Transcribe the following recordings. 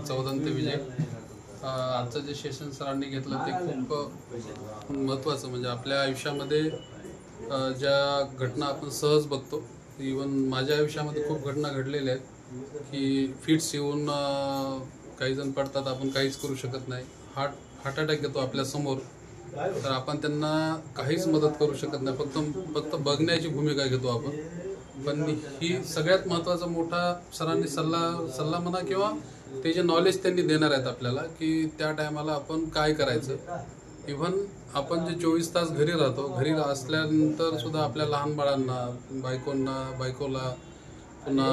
चौदंत विजय। आजचं जे सेशन सरांनी घेतलं ते खूप महत्त्वाचं, म्हणजे आपल्या आयुष्यामध्ये ज्या घटना आपण सहज बघतो, इवन माझ्या आयुष्यामध्ये खूप घटना घडलेल्या आहेत की फिट्स येऊन काही जण पडतात, आपण काहीच करू शकत नाही, हार्ट अटॅक येतो आपल्यासमोर, तर आपण त्यांना काहीच मदत करू शकत नाही, फक्त बघण्याची भूमिका घेतो आपण। पण ही सगळ्यात महत्त्वाचा मोठा सरांनी सल्ला म्हणा किंवा ते जे नॉलेज त्यांनी देणार आहेत आपल्याला की त्या टायमाला आपण काय करायचं। इव्हन आपण जे 24 तास घरी राहतो, घरी असल्यानंतर सुद्धा आपल्या लहान बाळांना, बायकोला, पुन्हा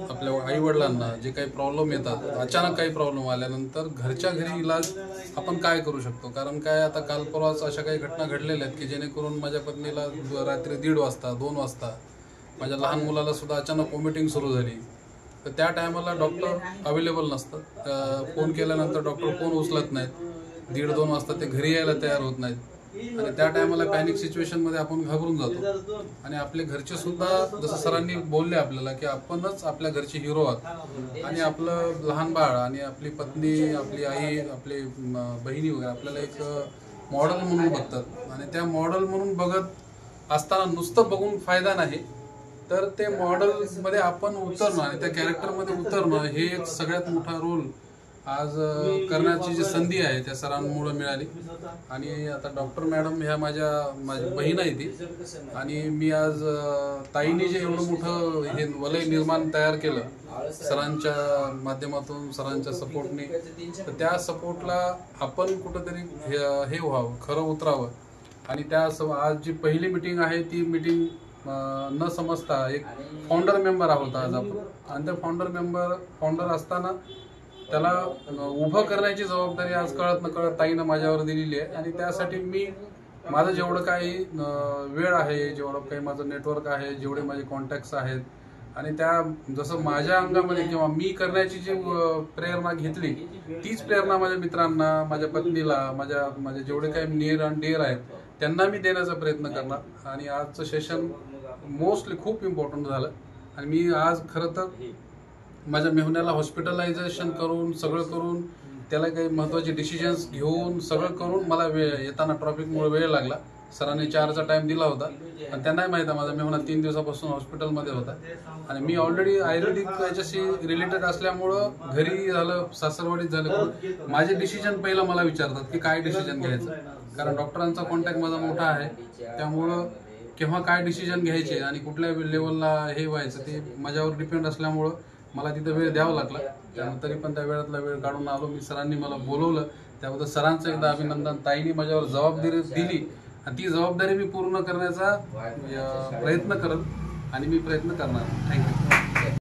आपल्या आईवडिलांना जे काही प्रॉब्लेम येतात, अचानक काही प्रॉब्लेम आल्यानंतर घरच्या घरी इलाज आपण काय करू शकतो। कारण काय, आता काल परवाच अशा काही घटना घडलेल्या आहेत की जेणेकरून माझ्या पत्नीला रात्री 1:30 वाजता 2 वाजता, माझ्या लहान मुलाला सुद्धा अचानक वॉमिटिंग सुरू झाली, तर त्या टायमाला डॉक्टर अवेलेबल नसतात। फोन केल्यानंतर डॉक्टर फोन उचलत नाहीत, 1:30-2 वाजता ते घरी यायला तयार होत नाहीत, आणि त्या टायमाला पॅनिक सिच्युएशनमध्ये आपण घाबरून जातो। आणि आपले घरचे सुद्धा, जसं सरांनी बोलले आपल्याला की आपणच आपल्या घरचे हिरो आहात, आणि आपलं लहान बाळ आणि आपली पत्नी, आपली आई, आपली बहिणी वगैरे आपल्याला एक मॉडेल म्हणून बघतात, आणि त्या मॉडेल म्हणून बघत असताना नुसतं बघून फायदा नाही, तर ते मॉडेलमध्ये आपण उतरणं आणि त्या कॅरेक्टरमध्ये उतरणं हे एक सगळ्यात मोठा रोल आज करण्याची जी संधी आहे त्या सरांमुळे मिळाली। आणि आता डॉक्टर मॅडम ह्या माझी बहीण आहे ती, आणि मी आज ताईने जे एवढं मोठं हे वलय निर्माण तयार केलं सरांच्या माध्यमातून, सरांच्या सपोर्टने, तर त्या सपोर्टला आपण कुठंतरी हे व्हावं, खरं उतरावं। आणि त्या आज जी पहिली मीटिंग आहे ती मीटिंग न समजता एक फाउंडर मेंबर आहोत आज आपण, आणि त्या फाउंडर असताना त्याला उभं करण्याची जबाबदारी आज कळत नकळत ताईनं माझ्यावर दिलेली आहे। आणि त्यासाठी मी माझं जेवढं काही वेळ आहे, जेवढं काही माझं नेटवर्क आहे, जेवढे माझे कॉन्टॅक्ट्स आहेत, आणि त्या जसं माझ्या अंगामध्ये किंवा मी करण्याची जी प्रेरणा घेतली, तीच प्रेरणा माझ्या मित्रांना, माझ्या पत्नीला, माझे जेवढे काही नियर अँड डिअर आहेत त्यांना मी देण्याचा प्रयत्न करणार। आणि आजचं सेशन मोस्टली खूप इम्पॉर्टंट झालं, आणि मी आज खरं तर माझ्या मेहुण्याला हॉस्पिटलायझेशन करून, सगळं करून, त्याला काही महत्त्वाचे डिसिजन्स घेऊन, सगळं करून मला येताना ट्रॅफिकमुळे वेळ लागला। सरांनी 4चा टाइम दिला होता, आणि त्यांनाही माहीत आहे माझा मेहुणा 3 दिवसापासून हॉस्पिटलमध्ये होता, आणि मी ऑलरेडी आयुर्वेदिक याच्याशी रिलेटेड असल्यामुळं घरी झालं, सासरवाडीत झालं, माझे डिसिजन पहिलं मला विचारतात की काय डिसिजन घ्यायचं, कारण डॉक्टरांचा कॉन्टॅक्ट माझा मोठा आहे, त्यामुळं केव्हा काय डिसिजन घ्यायचे आणि कुठल्या लेवलला हे व्हायचं ते माझ्यावर डिपेंड असल्यामुळं मला तिथं वेळ द्यावा लागला। त्यामुळे तरी पण त्या वेळातला वेळ काढून आलो मी, सरांनी मला बोलवलं, त्याबद्दल सरांचं एकदा अभिनंदन। ताईने माझ्यावर जबाबदारी दिली, आणि ती जबाबदारी मी पूर्ण करण्याचा प्रयत्न करत, आणि मी प्रयत्न करणार। थँक्यू।